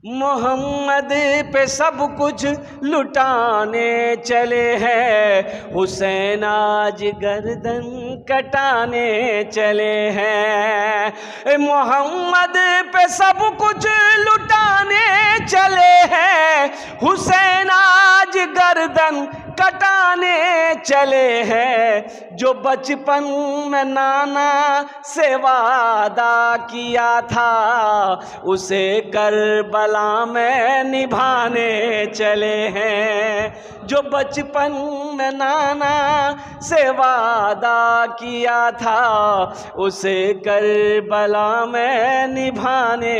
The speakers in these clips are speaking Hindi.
मोहम्मद पे सब कुछ लुटाने चले हैं, हुसैन आज गर्दन कटाने चले हैं। मोहम्मद पे सब कुछ लुटाने चले हैं, हुसैन आज गर्दन कटाने चले हैं। जो बचपन में नाना से वादा किया था, उसे करबला में निभाने चले हैं। जो बचपन में नाना से वादा किया था, उसे करबला में निभाने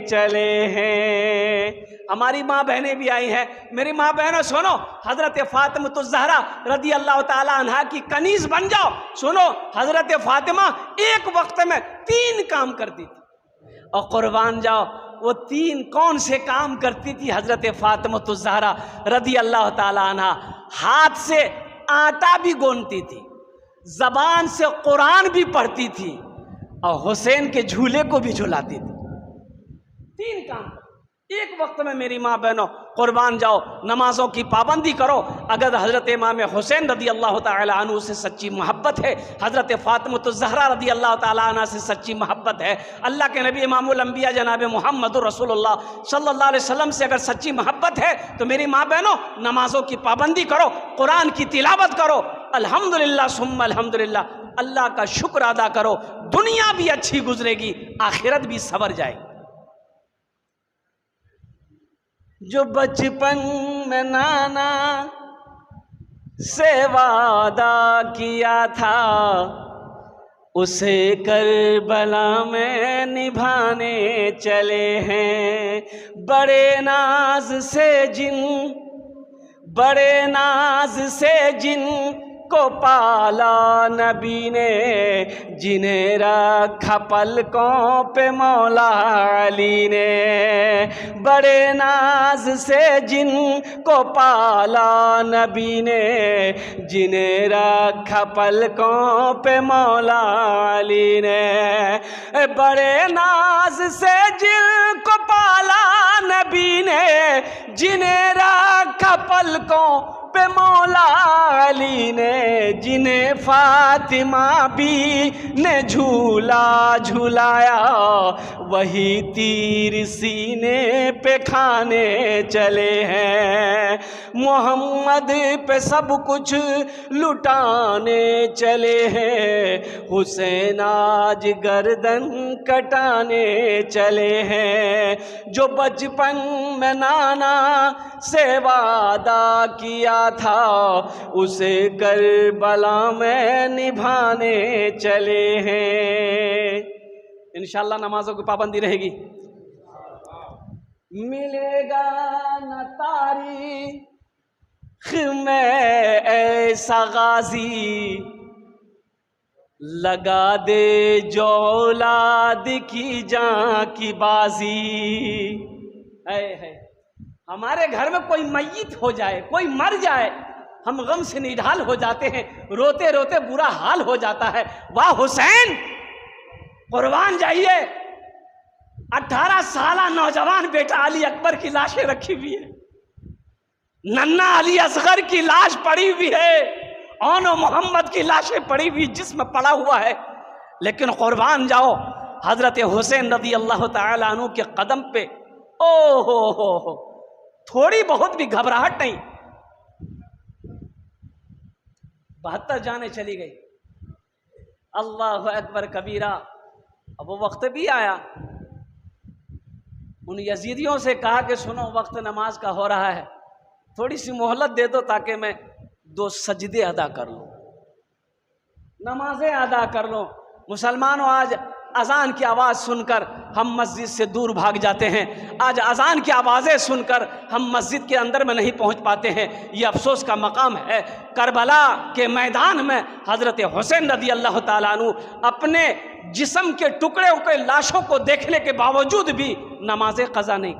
चले हैं। हमारी माँ बहनें भी आई हैं। मेरी माँ बहनों सुनो, हजरत फातिमा ज़हरा रदी अल्लाह ताला अन्हा की कनीज़ बन जाओ। सुनो, हजरत फातिमा एक वक्त में 3 काम करती थी, और कुर्बान जाओ वो 3 कौन से काम करती थी हजरत फातिमा ज़हरा रदी अल्लाह ताला अन्हा? हाथ से आटा भी गोनती थी, जबान से कुरान भी पढ़ती थी, और हुसैन के झूले को भी झुलाती थी। 3 काम एक वक्त में। मेरी माँ बहनों कुर्बान जाओ, नमाजों की पाबंदी करो। अगर हज़रत इमाम हुसैन रदी अल्लाह ताला अन्हु से सच्ची मोहब्बत है, हज़रत फातिमा ज़हरा रदी अल्लाह ताला अन्हा से सच्ची मोहब्बत है, अल्लाह के नबी इमामुल अंबिया जनाब मोहम्मद रसूलुल्लाह सल्लल्लाहु अलैहि वसल्लम से अगर सच्ची मोहब्बत है, तो मेरी माँ बहनों नमाजों की पाबंदी करो, कुरान की तिलावत करो, अल्हम्दुलिल्लाह सुम्मा अल्हम्दुलिल्लाह, अल्लाह का शुक्र अदा करो। दुनिया भी अच्छी गुजरेगी, आखिरत भी सवर जाएगी। जो बचपन में नाना से वादा किया था, उसे करबला में निभाने चले हैं। बड़े नाज से जिन को पाला नबी ने, जिन्हें रखा पलकों पे मौला अली ने। बड़े नाज से जिन को पाला नबी ने, जिन्हें रखा पलकों पे मौला अली ने। बड़े नाज से जिन को पाला नबी ने, जिन्हें रखा पलकों पे मौला अली ने। जिन्हें फातिमा भी ने झूला झुलाया, वही तीर सीने पे खाने चले हैं। मोहम्मद पे सब कुछ लुटाने चले हैं, हुसैन आज गर्दन कटाने चले हैं। जो बचपन में नाना से वादा किया था, उसे करबला में निभाने चले हैं। इंशाअल्लाह नमाजों की पाबंदी रहेगी। मिलेगा न तारीख में ऐसा गाजी, लगा दे जो औलाद की जान की बाजी। है हमारे घर में कोई मैयत हो जाए, कोई मर जाए, हम गम से निढाल हो जाते हैं, रोते रोते बुरा हाल हो जाता है। वाह हुसैन, कुर्बान जाइए। 18 साला नौजवान बेटा अली अकबर की लाशें रखी हुई है, नन्ना अली असगर की लाश पड़ी हुई है, औनो मोहम्मद की लाशें पड़ी हुई, जिस्म पड़ा हुआ है। लेकिन कुर्बान जाओ, हजरत हुसैन रदी अल्लाह ताला अन्हु के कदम पे ओ हो थोड़ी बहुत भी घबराहट नहीं। 72 जाने चली गई। अल्लाह अकबर कबीरा। अब वो वक्त भी आया, उन यजीदियों से कहा कि सुनो, वक्त नमाज का हो रहा है, थोड़ी सी मोहलत दे दो ताकि मैं 2 सजदे अदा कर लूं, नमाजें अदा कर लो। मुसलमानों, आज अजान की आवाज़ सुनकर हम मस्जिद से दूर भाग जाते हैं। आज अजान की आवाज़ें सुनकर हम मस्जिद के अंदर में नहीं पहुंच पाते हैं। ये अफसोस का मकाम है। करबला के मैदान में हज़रत हुसैन रदी अल्लाह ताला अन्हु अपने जिस्म के टुकड़े हुए लाशों को देखने के बावजूद भी नमाज़ें क़ज़ा नहीं।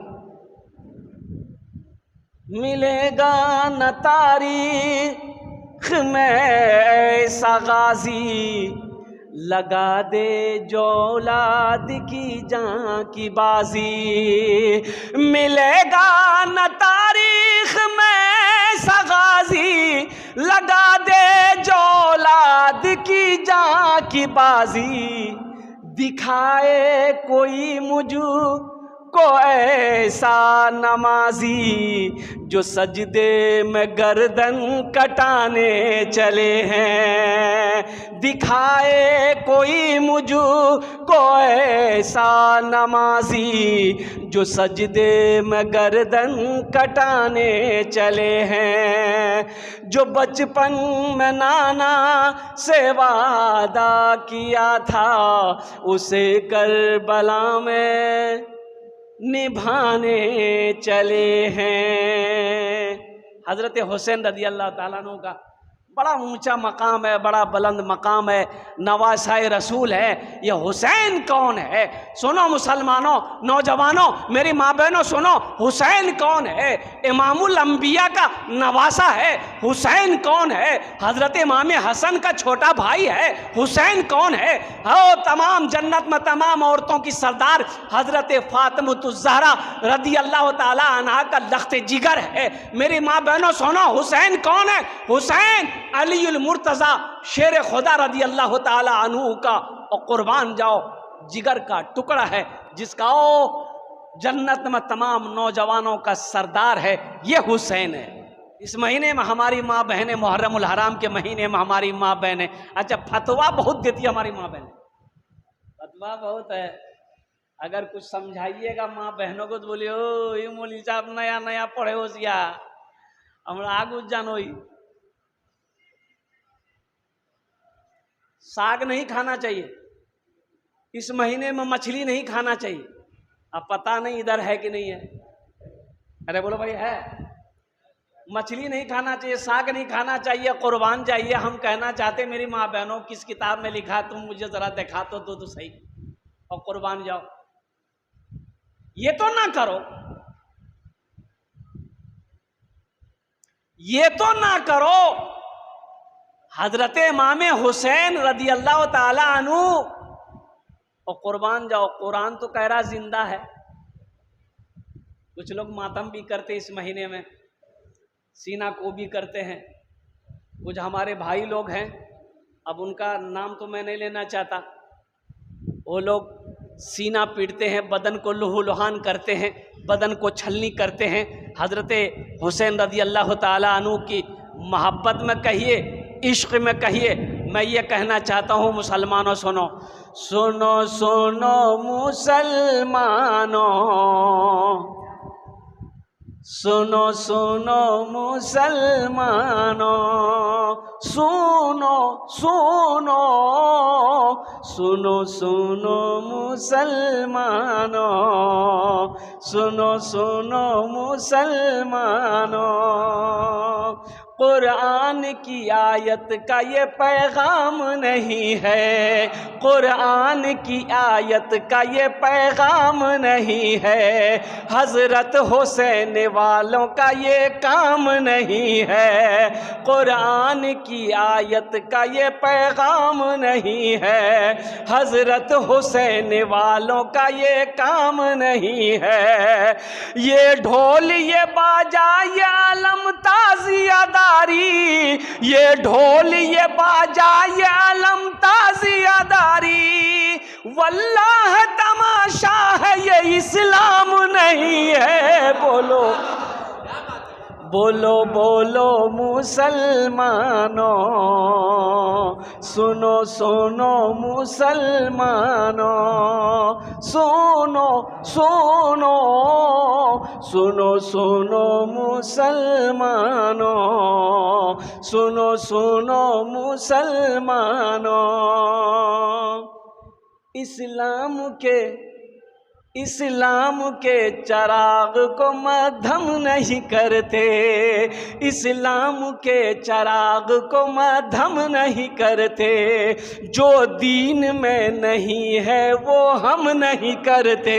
मिलेगा न तारीख में ऐसा गाजी, लगा दे जो औलाद की जान की बाजी, मिलेगा न तारीख में सगाजी, लगा दे जो औलाद की जान की बाजी, दिखाए कोई मुझको ऐसा नमाजी जो सजदे में गर्दन कटाने चले हैं, दिखाए कोई मुझको ऐसा नमाजी जो सजदे में गर्दन कटाने चले हैं, जो बचपन में नाना से वादा किया था उसे करबला में निभाने चले हैं। हज़रत हुसैन रज़ी अल्लाह ताला अन्हु का बड़ा ऊंचा मकाम है, बड़ा बुलंद मकाम है, नवासाए रसूल है। ये हुसैन कौन है? सुनो मुसलमानों, नौजवानों, मेरी माँ बहनों सुनो, हुसैन कौन है? इमामुल अंबिया का नवासा है। हुसैन कौन है? हज़रत इमाम हसन का छोटा भाई है। हुसैन कौन है? हो तमाम जन्नत में तमाम औरतों की सरदार हज़रत फातिमतुज़ ज़हरा रज़ी अल्लाह ताला अन्हा का लख्त जिगर है। मेरी माँ बहनों सुनो, हुसैन कौन है? हुसैन अलीउल मुर्तज़ा शेर खुदा रज़ी अल्लाह ताला अन्हु का और कुर्बान जाओ जिगर का टुकड़ा है, जिसका ओ जन्नत में तमाम नौजवानों का सरदार है। ये हुसैन है। इस महीने में हमारी माँ बहनें, मुहर्रमुल हराम के महीने में हमारी माँ बहनें, अच्छा फतवा बहुत देती है हमारी माँ बहनें, फतवा बहुत है। अगर कुछ समझाइएगा माँ बहनों को तो बोलिए ओ ये मौलवी साहब नया नया पढ़े होशिया, हमरा आगू जानो। साग नहीं खाना चाहिए, इस महीने में मछली नहीं खाना चाहिए। अब पता नहीं इधर है कि नहीं है, अरे बोलो भाई है। मछली नहीं खाना चाहिए, साग नहीं खाना चाहिए, कुर्बान चाहिए। हम कहना चाहते मेरी माँ बहनों, किस किताब में लिखा तुम मुझे जरा दिखा तो सही, और कुर्बान जाओ। ये तो ना करो, ये तो ना करो। हजरत इमाम हुसैन रज़ी अल्लाह ताला अन्हु और कुर्बान जाओ। कुरान तो कह रहा जिंदा है। कुछ लोग मातम भी करते इस महीने में, सीना को भी करते हैं। कुछ हमारे भाई लोग हैं, अब उनका नाम तो मैं नहीं लेना चाहता, वो लोग सीना पीटते हैं, बदन को लहूलुहान करते हैं, बदन को छलनी करते हैं। हजरत हुसैन रज़ी अल्लाह ताला अन्हु की मोहब्बत में कहिए, इश्क में कहिए। मैं ये कहना चाहता हूँ मुसलमानों सुनो, सुनो सुनो मुसलमानों, सुनो सुनो मुसलमानों, सुनो सुनो सुनो सुनो मुसलमानों, सुनो सुनो मुसलमानों। कुरान की आयत का ये पैगाम नहीं है, कुरान की आयत का ये पैगाम नहीं है, हज़रत हुसैन वालों का ये काम नहीं है। कुरान की आयत का ये पैगाम नहीं है, हज़रत हुसैन वालों का ये काम नहीं है। ये ढोल ये बाजा ये आलम ताज़ियादारी, ये ढोल ये बाजा ये आलम ताज़ियादारी, वल्लाह तमाशा है ये इस्लाम नहीं है। बोलो बोलो बोलो मुसलमानों, सुनो सुनो मुसलमानों, सुनो सुनो सुनो सुनो मुसलमानों, सुनो सुनो मुसलमानों। इस्लाम के इस्लाम के चराग को मद्धम नहीं करते, इस्लाम के चराग को मद्धम नहीं करते, जो दीन में नहीं है वो हम नहीं करते।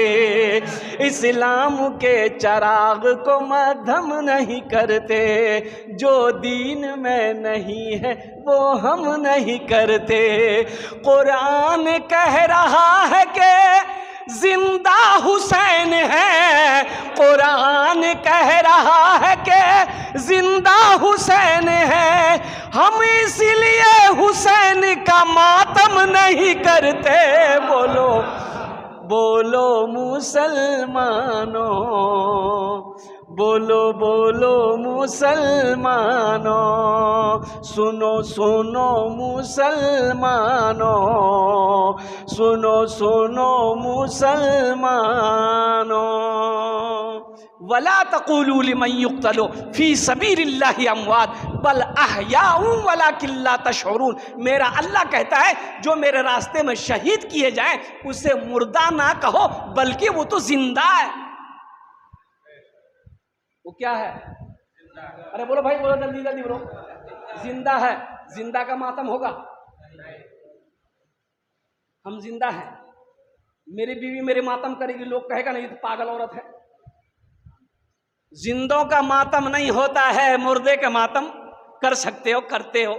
इस्लाम के चराग को मद्धम नहीं करते, जो दीन में नहीं है वो हम नहीं करते। कुरान कह रहा है कि जिंदा हुसैन है, कुरान कह रहा है कि जिंदा हुसैन है, हम इसलिए हुसैन का मातम नहीं करते। बोलो बोलो मुसलमानों, बोलो बोलो मुसलमानों, सुनो सुनो मुसलमानों, सुनो सुनो मुसलमानों। वला तक़ूलू लिमन युक़्तलू फ़ी सबीलिल्लाहि अमवात बल अहयाउ वलाकिन ला तशऊरून। मेरा अल्लाह कहता है जो मेरे रास्ते में शहीद किए जाएं उसे मुर्दा ना कहो, बल्कि वो तो जिंदा है। वो क्या है? अरे बोलो भाई, बोलो जल्दी जल्दी बोलो। जिंदा है। जिंदा का मातम होगा? हम जिंदा हैं। मेरी बीवी मेरे मातम करेगी, लोग कहेगा नहीं तो पागल औरत है। जिंदों का मातम नहीं होता है, मुर्दे का मातम कर सकते हो, करते हो।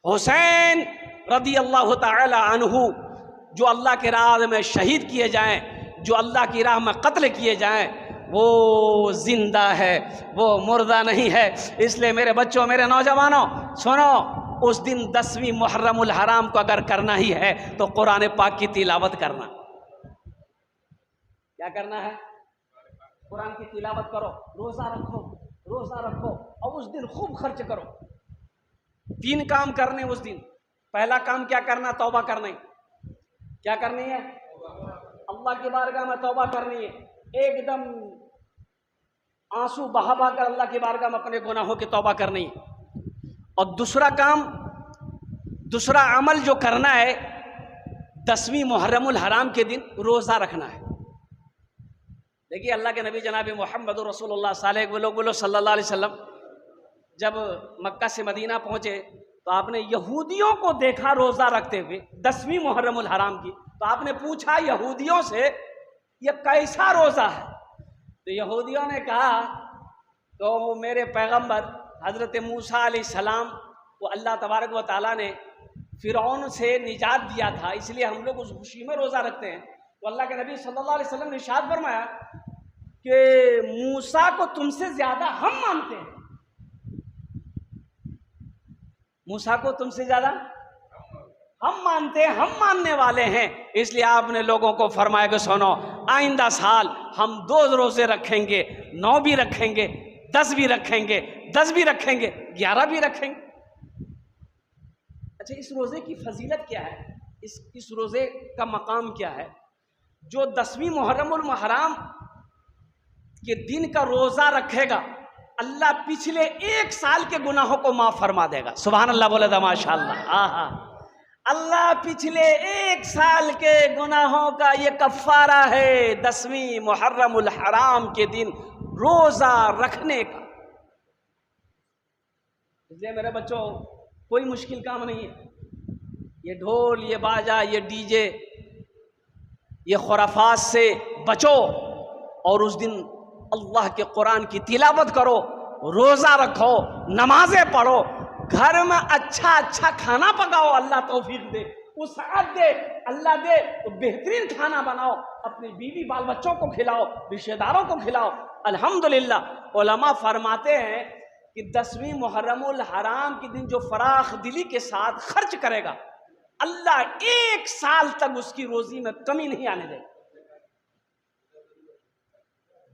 हुसैन रदी अल्लाह ताला अन्हु जो अल्लाह के राह में शहीद किए जाएं, जो अल्लाह की राह में कत्ल किए जाएं, वो जिंदा है, वो मुर्दा नहीं है। इसलिए मेरे बच्चों, मेरे नौजवानों, सुनो, उस दिन 10वीं मुहर्रमुल हराम को अगर करना ही है तो कुरान पाक की तिलावत करना। क्या करना है? कुरान की तिलावत करो, रोजा रखो, रोजा रखो, और उस दिन खूब खर्च करो। 3 काम करने उस दिन। पहला काम क्या करना? तौबा करनी। क्या करनी है? अल्लाह की बारगाह में तौबा करनी है, एकदम आंसू बहा बहा कर अल्लाह की बारगाह में अपने गुनाहों की तौबा करनी है। और दूसरा काम, दूसरा अमल जो करना है, 10वीं मुहर्रमुल हराम के दिन रोजा रखना है। देखिए अल्लाह के नबी जनाब मोहम्मद रसूलुल्लाह सल्लल्लाहु अलैहि वसल्लम जब मक्का से मदीना पहुंचे तो आपने यहूदियों को देखा रोजा रखते हुए 10वीं मुहर्रमुल हराम की। तो आपने पूछा यहूदियों से ये कैसा रोजा है? तो यहूदियों ने कहा तो मेरे पैगंबर हजरत मूसा अलैहिस्सलाम को अल्लाह तबारक व तआला ने फिरौन से निजात दिया था, इसलिए हम लोग उस खुशी में रोजा रखते हैं। तो अल्लाह के नबी सल्लल्लाहु अलैहि वसल्लम ने इरशाद फरमाया कि मूसा को तुमसे ज्यादा हम मानते हैं, मूसा को तुमसे ज्यादा हम मानते हैं, हम मानने वाले हैं। इसलिए आपने लोगों को फरमाया कि सुनो, आइंदा साल हम 2 रोजे रखेंगे, 9 भी रखेंगे, 10 भी रखेंगे, 10 भी रखेंगे, 11 भी रखेंगे। अच्छा, इस रोजे की फजीलत क्या है? इस रोजे का मकाम क्या है? जो 10वीं मुहर्रमुल हराम के दिन का रोजा रखेगा, अल्लाह पिछले 1 साल के गुनाहों को माफ फरमा देगा। सुभान अल्लाह बोले तो माशाअल्लाह। आहा, अल्लाह पिछले 1 साल के गुनाहों का ये कफ़ारा है 10वीं मुहर्रमुल हराम के दिन रोजा रखने का। इसलिए मेरे बच्चों, कोई मुश्किल काम नहीं है। ये ढोल, ये बाजा, ये डीजे, ये खुराफात से बचो और उस दिन अल्लाह के कुरान की तिलावत करो, रोजा रखो, नमाजें पढ़ो, घर में अच्छा अच्छा खाना पकाओ, अल्लाह तौफीक दे, वुसअत दे, अल्लाह दे तो बेहतरीन खाना बनाओ, अपनी बीवी बाल बच्चों को खिलाओ, रिश्तेदारों को खिलाओ। अल्हम्दुलिल्लाह उलमा फरमाते हैं कि 10वीं मुहर्रमुल हराम के दिन जो फराख दिली के साथ खर्च करेगा, अल्लाह 1 साल तक उसकी रोजी में कमी नहीं आने देगा।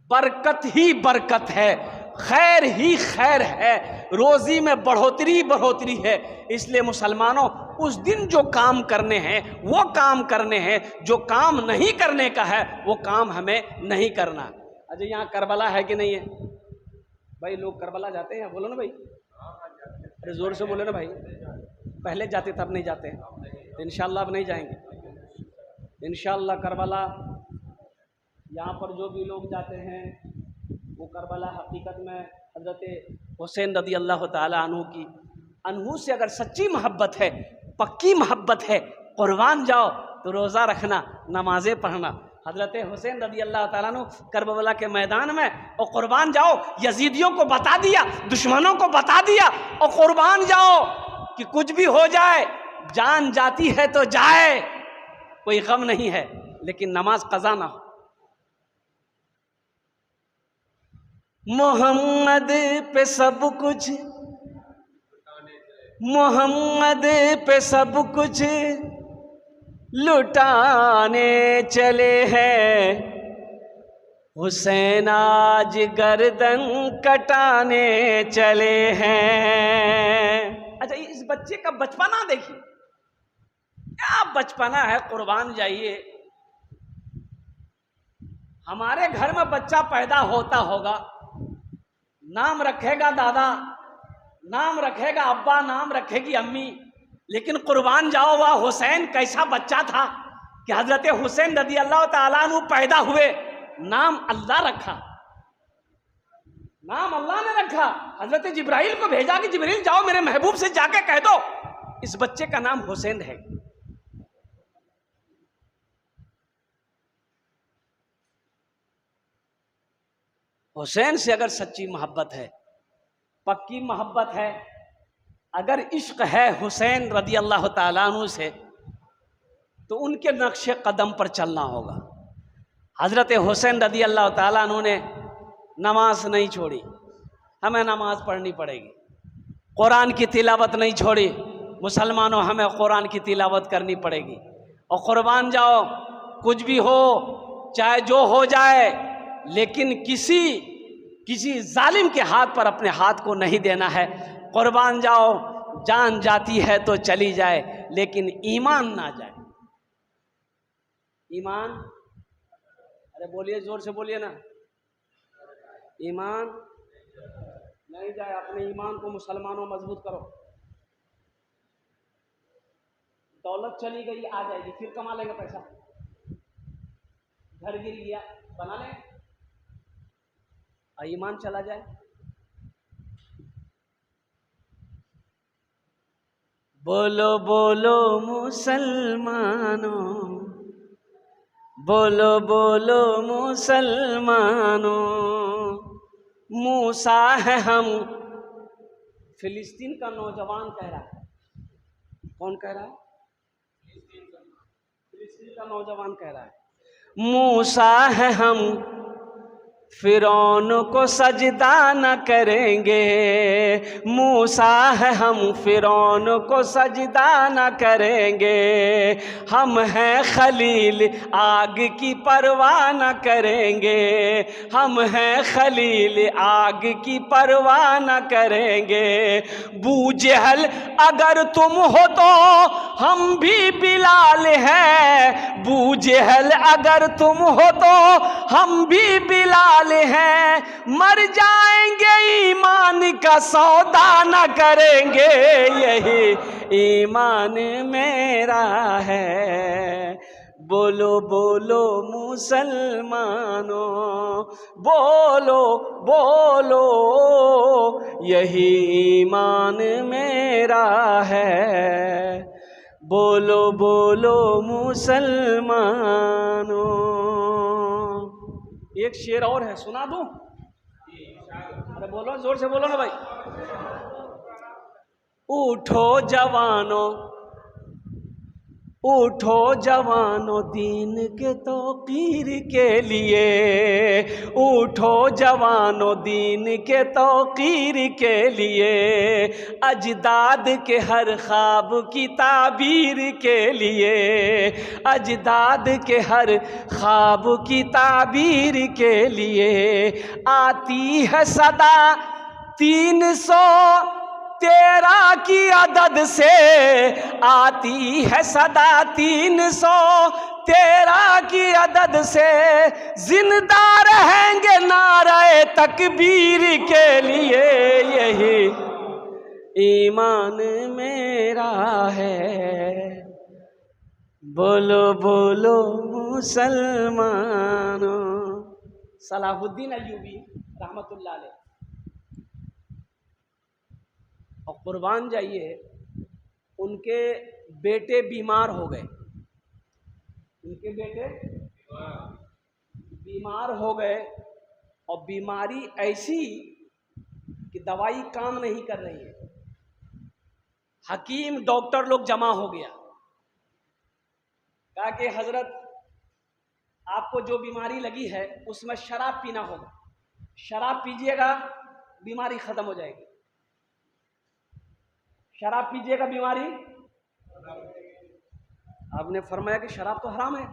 बरकत ही बरकत है, खैर ही खैर है, रोजी में बढ़ोतरी बढ़ोतरी है। इसलिए मुसलमानों, उस दिन जो काम करने हैं वो काम करने हैं, जो काम नहीं करने का है वो काम हमें नहीं करना। अजय यहाँ करबला है कि नहीं है भाई? लोग करबला जाते हैं? बोलो ना भाई, अरे जोर से बोलो ना भाई। पहले जाते तब नहीं जाते, तो इंशाअल्लाह अब नहीं जाएंगे। इंशाअल्लाह करबला यहाँ पर जो भी लोग जाते हैं वो करबला हकीकत में हज़रत हुसैन रज़ी अल्लाह ताला अन्हु से अगर सच्ची मोहब्बत है, पक्की मोहब्बत है, कुर्बान जाओ तो रोज़ा रखना, नमाज़ें पढ़ना। हज़रत हुसैन रज़ी अल्लाह ताला अन्हु करबला के मैदान में और कुर्बान जाओ, यजीदियों को बता दिया, दुश्मनों को बता दिया और कुर्बान जाओ कि कुछ भी हो जाए, जान जाती है तो जाए, कोई गम नहीं है, लेकिन नमाज कज़ा ना हो। मोहम्मद पे सब कुछ, मोहम्मद पे सब कुछ लुटाने चले हैं, हुसैन आज गर्दन कटाने चले हैं। अच्छा, इस बच्चे का बचपना देखिए, क्या बचपना है। कुर्बान जाइए, हमारे घर में बच्चा पैदा होता होगा, नाम रखेगा दादा, नाम रखेगा अब्बा, नाम रखेगी अम्मी, लेकिन कुर्बान जाओ वह हुसैन कैसा बच्चा था कि हजरत हुसैन रज़ी अल्लाह ताला अन्हु पैदा हुए, नाम अल्लाह रखा, नाम अल्लाह ने रखा। हजरत जिब्राइल को भेजा कि जिब्राइल जाओ मेरे महबूब से जाके कह दो इस बच्चे का नाम हुसैन है। हुसैन से अगर सच्ची मोहब्बत है, पक्की मोहब्बत है, अगर इश्क है हुसैन रज़ी अल्लाह ताला अन्हु से, तो उनके नक्शे कदम पर चलना होगा। हज़रत हुसैन रज़ी अल्लाह ताला अन्हु ने नमाज नहीं छोड़ी, हमें नमाज पढ़नी पड़ेगी। कुरान की तिलावत नहीं छोड़ी, मुसलमानों हमें कुरान की तिलावत करनी पड़ेगी। और कुर्बान जाओ, कुछ भी हो, चाहे जो हो जाए, लेकिन किसी जालिम के हाथ पर अपने हाथ को नहीं देना है। कुर्बान जाओ, जान जाती है तो चली जाए, लेकिन ईमान ना जाए। ईमान, अरे बोलिए, जोर से बोलिए ना, ईमान नहीं जाए। अपने ईमान को मुसलमानों मजबूत करो। दौलत चली गई, आ जाएगी, फिर कमा लेंगे पैसा। घर गिर गया, बना लेंगे, और ईमान चला जाए। बोलो बोलो मुसलमानों, बोलो बोलो मुसलमानों, मूसा है हम। फिलिस्तीन का नौजवान कह रहा है। कौन कह रहा है? फिलिस्तीन का नौजवान कह रहा है, मूसा है हम, फिरौन को सजदा न करेंगे। मूसा है हम, फिरौन को सजदा न करेंगे। हम हैं खलील, आग की परवाह न करेंगे। हम हैं खलील, आग की परवाह न करेंगे। बूजहल अगर तुम हो तो हम भी बिलाल हैं। बूजहल अगर तुम हो तो हम भी बिलाल हैं। मर जाएंगे, ईमान का सौदा न करेंगे। यही ईमान मेरा है। बोलो बोलो मुसलमानों, बोलो बोलो, यही ईमान मेरा है। बोलो बोलो मुसलमानों। एक शेर और है, सुना दूं? अरे बोलो, जोर से बोलो ना भाई। उठो जवानों, उठो जवानों, दीन के तौकीर के लिए। उठो जवानों, दीन के तौकीर के लिए। अजदाद के हर ख्वाब की ताबीर के लिए। अजदाद के हर ख्वाब की ताबीर के लिए। आती है सदा 313 की अदद से। आती है सदा 313 की अदद से। जिंदा रहेंगे नारे तकबीर के लिए। यही ईमान मेरा है। बोलो बोलो मुसलमानों। सलाहुद्दीन अय्यूबी रहमतुल्लाह अलैह। और कुर्बान जाइए, उनके बेटे बीमार हो गए, उनके बेटे बीमार हो गए, और बीमारी ऐसी कि दवाई काम नहीं कर रही है। हकीम डॉक्टर लोग जमा हो गया, कहा कि हजरत आपको जो बीमारी लगी है उसमें शराब पीना होगा, शराब पीजिएगा बीमारी खत्म हो जाएगी, शराब पीजिएगा बीमारी। आपने फरमाया कि शराब तो हराम है।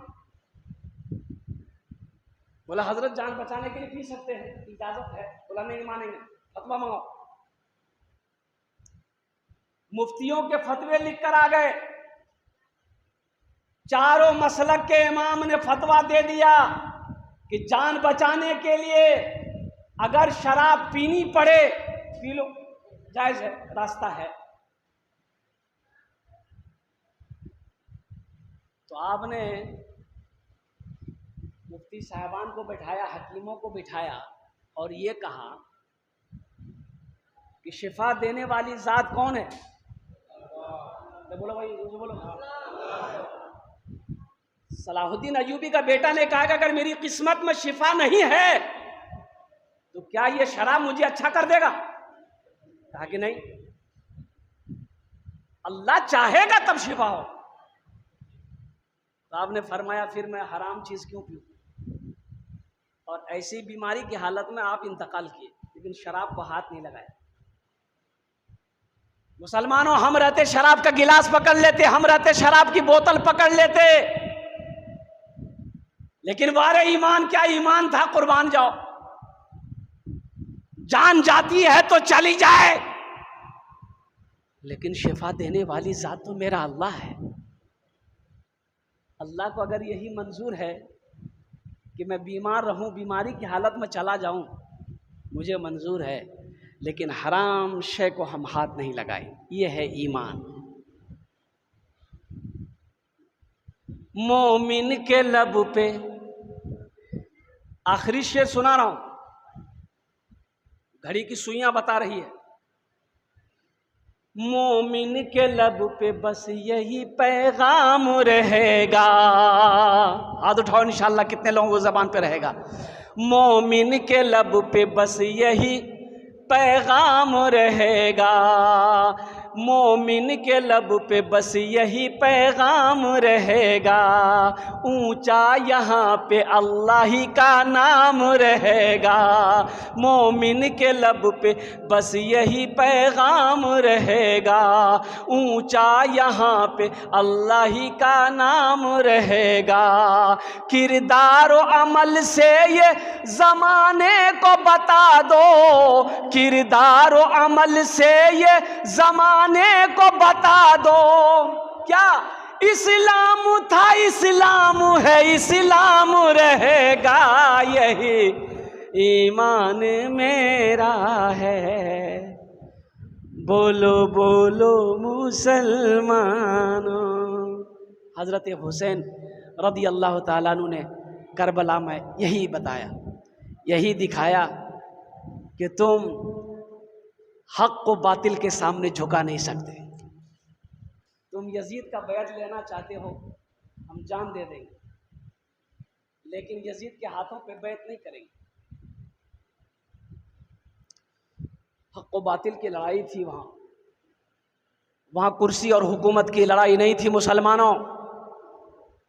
बोला हजरत जान बचाने के लिए पी सकते हैं, इजाजत है। बोला नहीं मानेंगे, फतवा मंगाओ। मुफ्तियों के फतवे लिख कर आ गए, चारों मसलक के इमाम ने फतवा दे दिया कि जान बचाने के लिए अगर शराब पीनी पड़े पी लो, जायज है, रास्ता है। तो आपने मुफ्ती साहबान को बैठाया, हकीमों को बिठाया और ये कहा कि शिफा देने वाली जात कौन है? बोलो भाई, बोलो। सलाहुद्दीन अय्यूबी का बेटा ने कहा कि अगर मेरी किस्मत में शिफा नहीं है तो क्या ये शराब मुझे अच्छा कर देगा? कहा कि नहीं, अल्लाह चाहेगा तब शिफा हो। तो आपने फरमाया फिर मैं हराम चीज क्यों पीऊं? और ऐसी बीमारी की हालत में आप इंतकाल किए, लेकिन शराब को हाथ नहीं लगाया। मुसलमानों, हम रहते शराब का गिलास पकड़ लेते, हम रहते शराब की बोतल पकड़ लेते, लेकिन वारे ईमान क्या ईमान था। कुर्बान जाओ, जान जाती है तो चली जाए, लेकिन शिफा देने वाली जात तो मेरा अल्लाह है। अल्लाह को अगर यही मंजूर है कि मैं बीमार रहूं, बीमारी की हालत में चला जाऊं, मुझे मंजूर है, लेकिन हराम शय को हम हाथ नहीं लगाए। ये है ईमान। मोमिन के लब पे, आखिरी शेर सुना रहा हूं, घड़ी की सुइयां बता रही है। मोमिन के लब पे बस यही पैगाम रहेगा। हाथ उठाओ इंशाअल्लाह, कितने लोगों को ज़बान पे रहेगा। मोमिन के लब पे बस यही पैगाम रहेगा, मोमिन के लब पे बस यही पैगाम रहेगा, ऊंचा यहाँ पे अल्लाह ही का नाम रहेगा। मोमिन के लब पे बस यही पैगाम रहेगा, ऊंचा यहाँ पे अल्लाह ही का नाम रहेगा। किरदार और अमल से ये ज़माने को बता दो, किरदार और अमल से ये ज़माने को बता दो, क्या इस्लाम था इस्लाम है इस्लाम रहेगा, यही ईमान मेरा है। बोलो बोलो मुसलमानों। हज़रत हुसैन रदी अल्लाह ताला अन्हु ने करबला में यही बताया, यही दिखाया कि तुम हक को बातिल के सामने झुका नहीं सकते। तुम यजीद का बैत लेना चाहते हो, हम जान दे देंगे, लेकिन यजीद के हाथों पे बैत नहीं करेंगे। हक व बातिल की लड़ाई थी वहाँ कुर्सी और हुकूमत की लड़ाई नहीं थी मुसलमानों।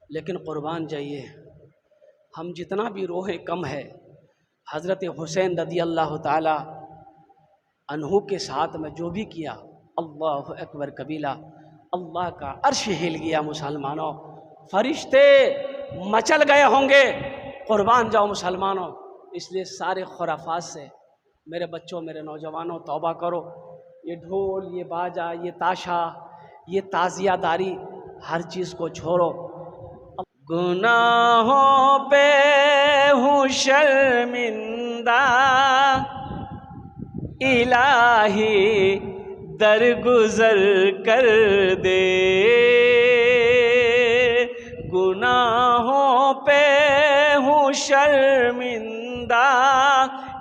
लेकिन कुर्बान जाइए, हम जितना भी रोहे कम है। हज़रत हुसैन रदी अल्लाह ताला अन्हु के साथ में जो भी किया, अल्लाह अकबर कबीला, अल्लाह का अर्श हिल गया मुसलमानों, फरिश्ते मचल गए होंगे। कुर्बान जाओ मुसलमानों। इसलिए सारे खुराफात से मेरे बच्चों, मेरे नौजवानों, तौबा करो। ये ढोल, ये बाजा, ये ताशा, ये ताज़ियादारी, हर चीज़ को छोड़ो। गुनाहों पे हूँ शर्मिंदा, इलाही दरगुजर कर दे। गुनाहों पे हूँ शर्मिंदा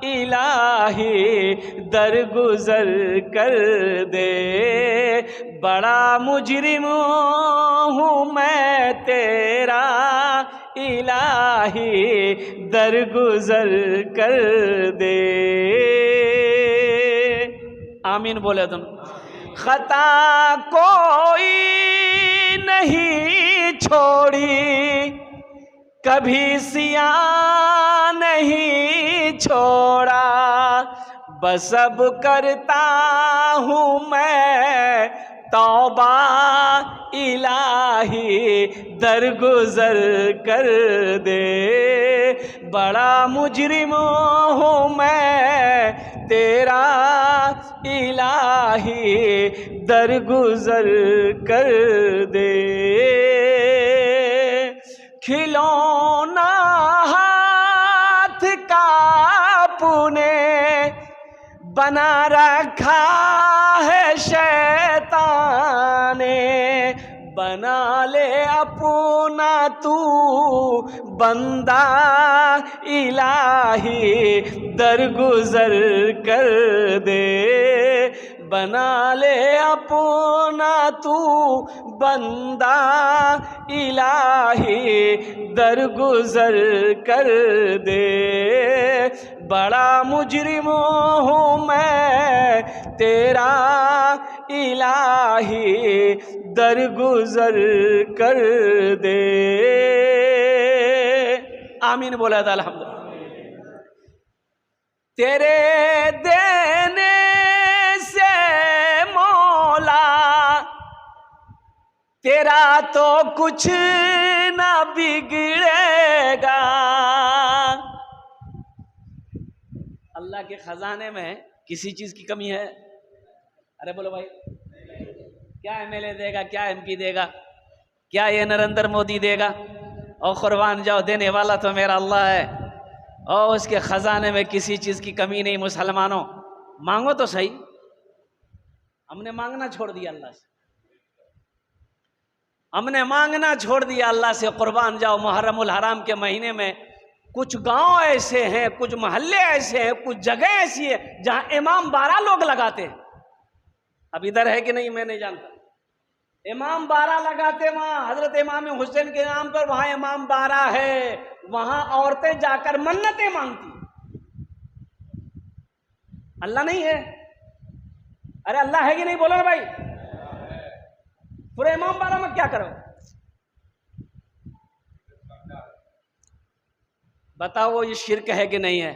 इलाही दरगुजर कर दे। बड़ा मुजरिम हूँ मैं तेरा इलाही दरगुजर कर दे। आमीन बोले तुम। खता कोई नहीं छोड़ी, कभी सिया नहीं छोड़ा, बस अब करता हूँ मैं तौबा इलाही दरगुजर कर दे। बड़ा मुजरिम हूँ मैं तेरा इलाही दरगुजर कर दे। खिलौना हाथ का पुने बना रखा है शैतान ने। बना ले अपना तू बंदा इलाही दरगुजर कर दे। बना ले अपना तू बंदा इलाही दरगुजर कर दे। बड़ा मुजरिम हूँ मैं तेरा इलाही दरगुजर कर दे। आमीन बोला था अल्हम्दुलिल्लाह। तेरे देने से मौला तेरा तो कुछ ना बिगड़ेगा। अल्लाह के खजाने में किसी चीज की कमी है? अरे बोलो भाई, क्या एमएलए देगा, क्या एमपी देगा, क्या ये नरेंद्र मोदी देगा? और कुर्बान जाओ, देने वाला तो मेरा अल्लाह है और उसके खजाने में किसी चीज की कमी नहीं। मुसलमानों, मांगो तो सही। हमने मांगना छोड़ दिया अल्लाह से, हमने मांगना छोड़ दिया अल्लाह से। कुर्बान जाओ, मुहर्रमुल हराम के महीने में कुछ गांव ऐसे हैं, कुछ मोहल्ले ऐसे हैं, कुछ जगह ऐसी है जहां इमाम 12 लोग लगाते हैं। अब इधर है कि नहीं मैं नहीं जानता। इमाम 12 लगाते, वहां हजरत इमाम हुसैन के नाम पर वहां इमाम 12 है। वहां औरतें जाकर मन्नतें मांगती। अल्लाह नहीं है? अरे अल्लाह है कि नहीं बोलो भाई। पूरे इमाम 12 में क्या करो? बताओ वो ये शिरक है कि नहीं है?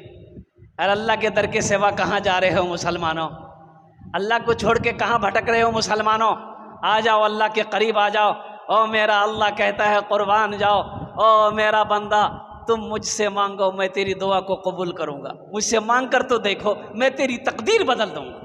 अरे अल्लाह के दर के सिवा कहां जा रहे हो मुसलमानों? अल्लाह को छोड़ के कहां भटक रहे हो मुसलमानों? आ जाओ, अल्लाह के करीब आ जाओ। ओ मेरा अल्लाह कहता है कुर्बान जाओ, ओ मेरा बंदा तुम मुझसे मांगो, मैं तेरी दुआ को कबूल करूंगा। मुझसे मांग कर तो देखो, मैं तेरी तकदीर बदल दूंगा।